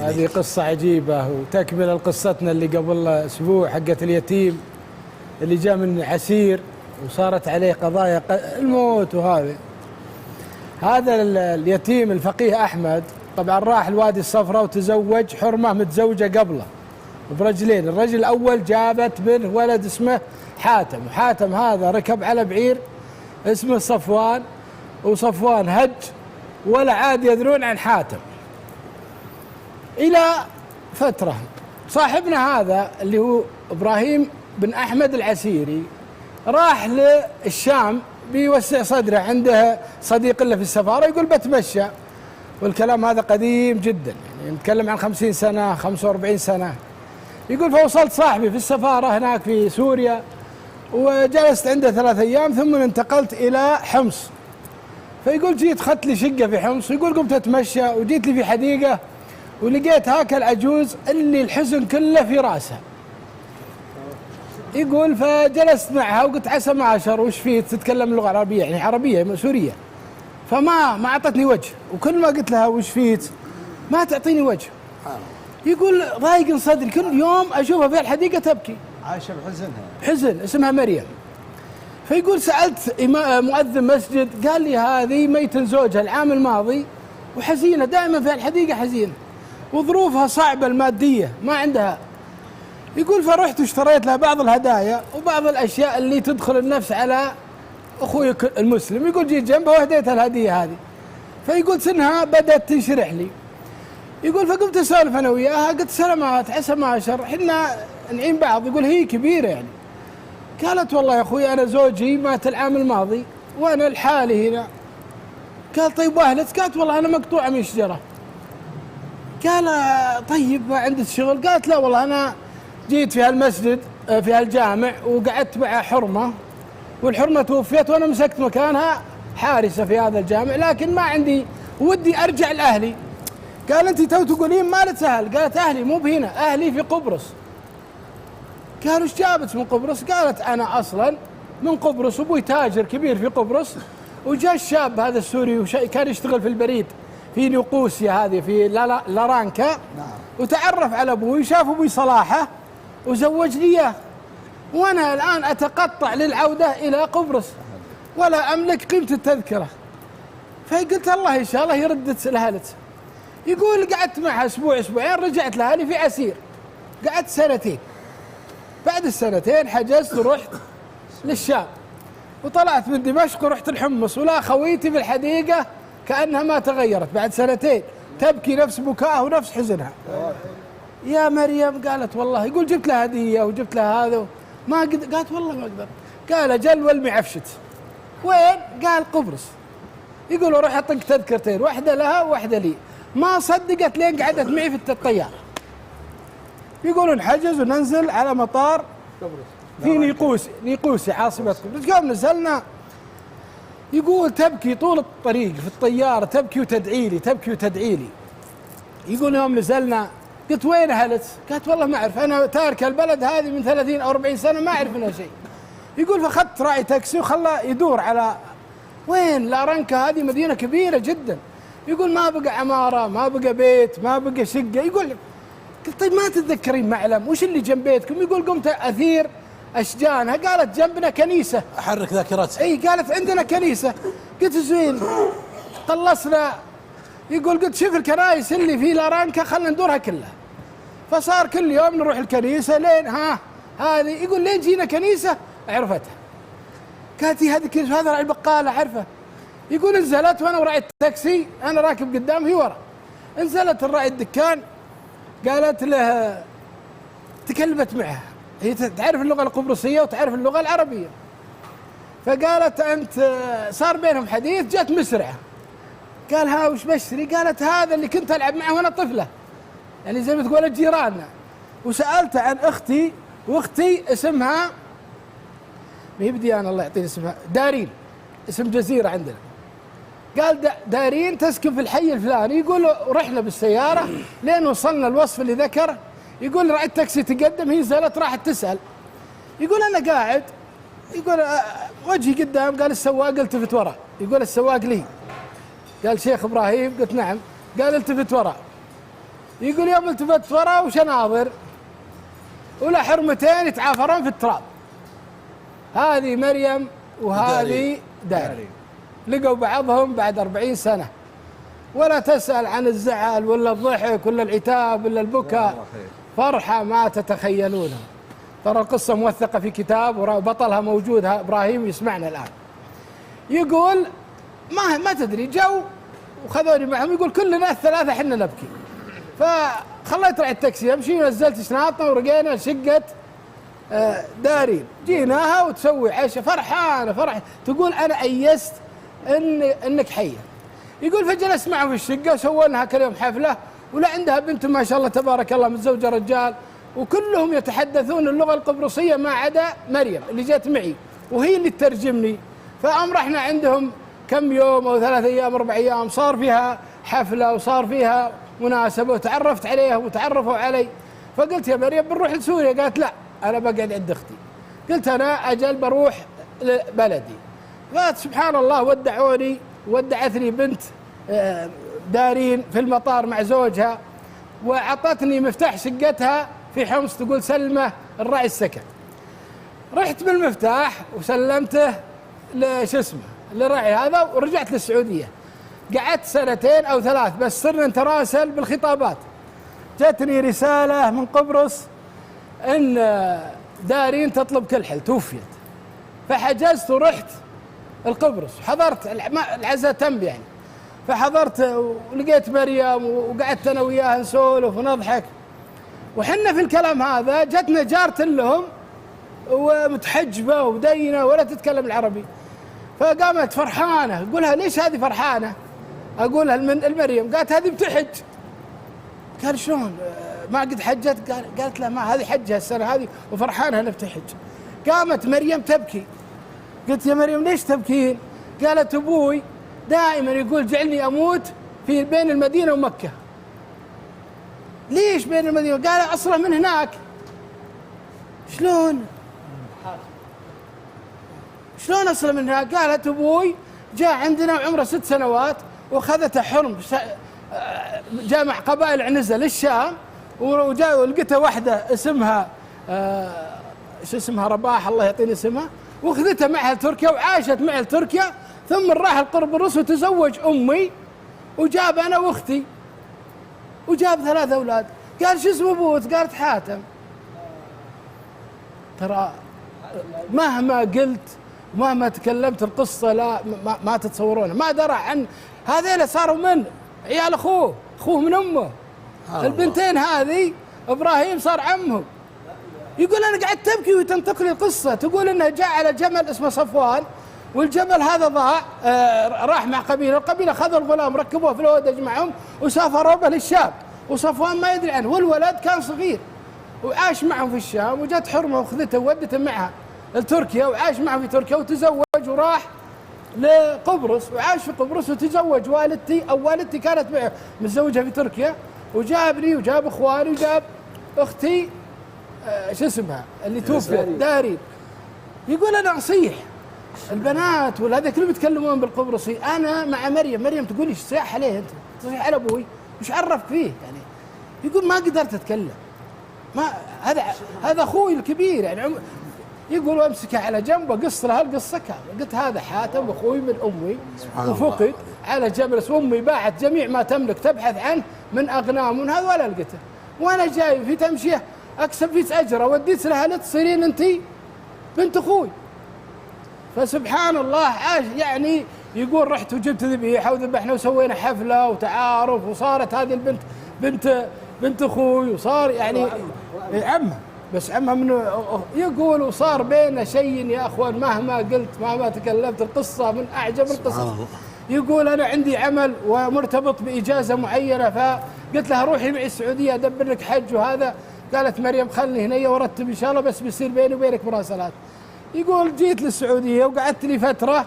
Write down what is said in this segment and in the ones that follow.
هذه قصة عجيبة وتكمل قصتنا اللي قبل أسبوع حقت اليتيم اللي جاء من عسير وصارت عليه قضايا الموت. هذا اليتيم الفقيه أحمد طبعا راح الوادي الصفراء وتزوج حرمة متزوجة قبله برجلين. الرجل الأول جابت منه ولد اسمه حاتم، وحاتم هذا ركب على بعير اسمه صفوان، وصفوان هج ولا عاد يدرون عن حاتم. إلى فترة صاحبنا هذا اللي هو إبراهيم بن أحمد العسيري راح للشام بيوسع صدره، عنده صديق له في السفارة يقول بتمشى، والكلام هذا قديم جدا يعني نتكلم عن 50 سنة 45 سنة. يقول فوصلت صاحبي في السفارة هناك في سوريا وجلست عنده 3 أيام ثم انتقلت إلى حمص. فيقول جيت خدت لي شقة في حمص، يقول قمت أتمشى وجيت لي في حديقة ولقيت هاك العجوز اللي الحزن كله في راسها. يقول فجلست معها وقلت عسى معشر وش فيه تتكلم اللغة العربية يعني عربية سورية، فما أعطتني وجه، وكل ما قلت لها وش فيت ما تعطيني وجه. يقول ضايق صدري كل يوم أشوفها في الحديقة تبكي عايشة بحزنها حزن، اسمها مريم. فيقول سألت مؤذن مسجد قال لي هذه ميت زوجها العام الماضي وحزينة دائما في الحديقة حزينة وظروفها صعبة المادية ما عندها. يقول فرحت واشتريت لها بعض الهدايا وبعض الأشياء اللي تدخل النفس على أخوي المسلم. يقول جيت جنبها وهديتها الهدية هذه. فيقول سنها بدأت تنشرح لي. يقول فقمت أسولف أنا وياها قلت سلامات عسى معشر حنا نعين بعض. يقول هي كبيرة يعني. قالت والله يا أخوي أنا زوجي مات العام الماضي وأنا لحالي هنا. قال طيب وأهلك؟ قالت والله أنا مقطوعة من الشجرة. قال طيب ما عندك شغل؟ قالت لا والله أنا جيت في هالمسجد في هالجامع وقعدت مع حرمة والحرمة توفيت وأنا مسكت مكانها حارسة في هذا الجامع، لكن ما عندي ودي أرجع لأهلي. قال أنت تو تقولين مالك سهل؟ قالت أهلي مو بهنا، أهلي في قبرص. قالوا ايش جابت من قبرص؟ قالت أنا أصلا من قبرص، أبوي تاجر كبير في قبرص، وجاء الشاب هذا السوري كان يشتغل في البريد في نيقوسيا هذه في لارانكا، وتعرف على أبوي وشاف أبوي صلاحه وزوج لي إياه، وأنا الآن أتقطع للعودة إلى قبرص ولا أملك قيمة التذكرة. فقلت الله إن شاء الله يردت لأهلك. يقول قعدت معها أسبوع أسبوعين رجعت لأهلي في عسير، قعدت 2 سنين. بعد ال2 حجزت ورحت للشام وطلعت من دمشق ورحت الحمص، ولا خويتي في الحديقة كأنها ما تغيرت بعد 2 تبكي نفس بكائها ونفس حزنها. يا مريم قالت والله، يقول جبت لها هدية وجبت لها هذا ما قالت والله ما أقدر. قال أجل والمي عفشت. وين؟ قال قبرص. يقول أروح أطق تذكرتين، واحدة لها وواحدة لي. ما صدقت لين قعدت معي في الطيارة. يقولون نحجز وننزل على مطار في نيقوسي عاصمة قبرص. يوم نزلنا يقول تبكي طول الطريق في الطيارة، تبكي وتدعي لي تبكي وتدعي لي. يقول يوم نزلنا قلت وين أهلك؟ قالت والله ما أعرف، أنا تارك البلد هذه من 30 أو 40 سنة ما أعرف منها شيء. يقول فأخذت راعي تاكسي وخلاه يدور على وين لارنكا، هذه مدينة كبيرة جدا. يقول ما بقى عمارة، ما بقى بيت، ما بقى شقة. يقول قلت طيب ما تتذكرين معلم وش اللي جنب بيتكم؟ يقول قمت أثير أشجانها. قالت جنبنا كنيسة. أحرك ذاكرتها. أي قالت عندنا كنيسة. قلت زين. خلصنا. يقول قلت شوف الكنائس اللي في لارانكا خلنا ندورها كلها. فصار كل يوم نروح الكنيسة لين هذه. يقول لين جينا كنيسة عرفتها. قالت هذه كنيسة، هذا راعي البقالة عرفه. يقول نزلت وأنا وراعي التاكسي، أنا راكب قدام هي ورا. نزلت الراعي الدكان، قالت له تكلمت معها، هي تعرف اللغة القبرصية وتعرف اللغة العربية. فقالت أنت، صار بينهم حديث، جت مسرعة. قال ها وش بشتري؟ قالت هذا اللي كنت ألعب معه وأنا طفلة، يعني زي ما تقول جيراننا. وسألته عن أختي، وأختي اسمها مهبدي أنا الله يعطيني اسمها دارين، اسم جزيرة عندنا. قال دارين تسكن في الحي الفلاني. يقول رحنا بالسيارة لين وصلنا الوصف اللي ذكره. يقول رأيت تاكسي تقدم، هي نزلت راحت تسأل. يقول أنا قاعد، يقول وجهي قدام. قال السواق التفت ورا. يقول السواق لي. قال شيخ إبراهيم؟ قلت نعم. قال التفت ورا. يقول يوم التفت ورا وشناظر ولا حرمتين يتعافرون في التراب. هذه مريم وهذه دارين لقوا بعضهم بعد 40 سنة، ولا تسأل عن الزعل ولا الضحك ولا العتاب ولا البكاء، فرحة ما تتخيلونها. ترى القصة موثقة في كتاب وبطلها موجود، إبراهيم يسمعنا الآن. يقول ما تدري جو وخذوني معهم، يقول كلنا الثلاثة حنا نبكي، فخليت راعي التاكسي امشي ونزلت شنطنا ورقينا شقة دارين، جيناها وتسوي عشاء فرحانة تقول أنا أيست إنك حية. يقول فجلست معه في الشقة وسووا لها كل يوم حفلة، ولا عندها بنت ما شاء الله تبارك الله متزوجة رجال، وكلهم يتحدثون اللغة القبرصية ما عدا مريم اللي جت معي وهي اللي تترجمني. رحنا عندهم كم يوم أو 3 أيام 4 أيام، صار فيها حفلة وصار فيها مناسبة وتعرفت عليهم وتعرفوا علي. فقلت يا مريم بنروح لسوريا؟ قالت لا أنا بقعد عند أختي. قلت أنا أجل بروح لبلدي. فسبحان الله ودعوني، ودعتني بنت دارين في المطار مع زوجها، وعطتني مفتاح شقتها في حمص، تقول سلمة الراعي السكن. رحت بالمفتاح وسلمته للراعي هذا ورجعت للسعودية. قعدت 2 أو 3 بس صرنا نتراسل بالخطابات. جتني رسالة من قبرص إن دارين تطلب كلحل توفيت، فحجزت ورحت القبرص وحضرت العزاء تم يعني. فحضرت ولقيت مريم وقعدت أنا وياها نسولف ونضحك. وحنا في الكلام هذا جتنا جارة لهم ومتحجبة ودينة ولا تتكلم العربي، فقامت فرحانة. أقولها ليش هذه فرحانة؟ أقولها المريم. قالت هذه بتحج. قال شلون ما قد حجت؟ قالت لا ما هذه حجها السنة هذه وفرحانة أنها بتحج. قامت مريم تبكي. قلت يا مريم ليش تبكين؟ قالت أبوي دائما يقول جعلني أموت في بين المدينة ومكة. ليش بين المدينة؟ قال أصله من هناك. شلون أصله من هناك؟ قالت أبوي جاء عندنا وعمره 6 سنوات وخذته حرم جامع قبائل عنزة للشام، وجاء ولقيته واحدة اسمها اسمها رباح الله يعطيني اسمها، واخذتها معها لتركيا وعاشت معها لتركيا، ثم راح القبرص وتزوج أمي وجاب أنا وأختي وجاب 3 أولاد. قال شو اسم أبوك؟ قالت حاتم. ترى مهما قلت مهما تكلمت القصة لا ما تتصورونها. ما درى عن هذيل صاروا من عيال أخوه من أمه. البنتين هذه إبراهيم صار عمهم. يقول أنا قعدت تبكي وتنطق لي القصة، تقول إنه جاء على جمل اسمه صفوان، والجبل هذا ضاع، راح مع القبيلة خذوا الغلام ركبوه في الهودج معهم وسافروا به للشام، وصفوان ما يدري عنه، والولد كان صغير وعاش معهم في الشام، وجت حرمة وخذته وودته معها لتركيا وعاش معهم في تركيا وتزوج وراح لقبرص وعاش في قبرص وتزوج والدتي كانت معه متزوجة في تركيا، وجابني وجاب اخواني وجاب اختي شو اسمها اللي توفيت دارين. يقول انا اصيح البنات وهذا كلهم يتكلمون بالقبرصي. انا مع مريم تقول لي صيح عليه انت، تصيح على ابوي وش عرفك فيه يعني؟ يقول ما قدرت اتكلم، ما هذا اخوي الكبير يعني. يقول امسكه على جنب وقص لها القصه كامله. قلت هذا حاتم اخوي من امي وفقد على جبل، وامي باعت جميع ما تملك تبحث عنه من اغنام من هذا ولا لقيته، وانا جاي في تمشيه اكسب فيك اجره وديت لها لتصيرين انت بنت اخوي. فسبحان الله عاش يعني. يقول رحت وجبت ذبيحه وذبحنا وسوينا حفله وتعارف، وصارت هذه البنت بنت اخوي، وصار يعني عمها، بس عمها من يقول وصار بيننا شيء يا اخوان مهما قلت مهما تكلمت القصه من اعجب القصص. يقول انا عندي عمل ومرتبط باجازه معينه، فقلت لها روحي معي السعوديه ادبر لك حج وهذا. قالت مريم خلني هنا وارتب ان شاء الله، بس بيصير بيني وبينك مراسلات. يقول جيت للسعوديه وقعدت لي فتره،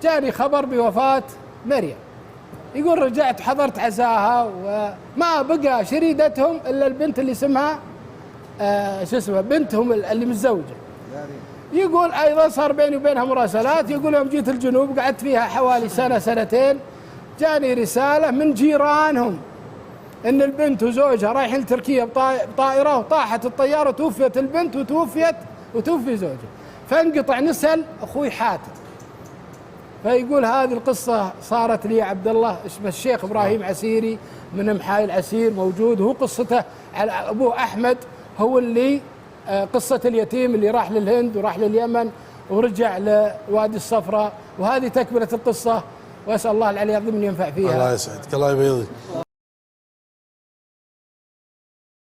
جاني خبر بوفاه مريم. يقول رجعت حضرت عزاها وما بقى شريدتهم الا البنت اللي اسمها شو اسمها بنتهم اللي متزوجه. يقول ايضا صار بيني وبينها مراسلات. يقول يوم جيت الجنوب قعدت فيها حوالي 1 2 جاني رساله من جيرانهم ان البنت وزوجها رايحين تركيا بطائره، وطاحت الطياره، توفيت البنت وتوفي زوجها، فانقطع نسل اخوي حاتم. فيقول هذه القصه صارت لي عبد الله، اسمه الشيخ ابراهيم عسيري من محاي العسير، موجود، هو قصته على ابوه احمد، هو اللي قصه اليتيم اللي راح للهند وراح لليمن ورجع لوادي الصفراء، وهذه تكمله القصه، واسال الله العلي العظيم ان ينفع فيها. الله يسعدك، الله يبيضك.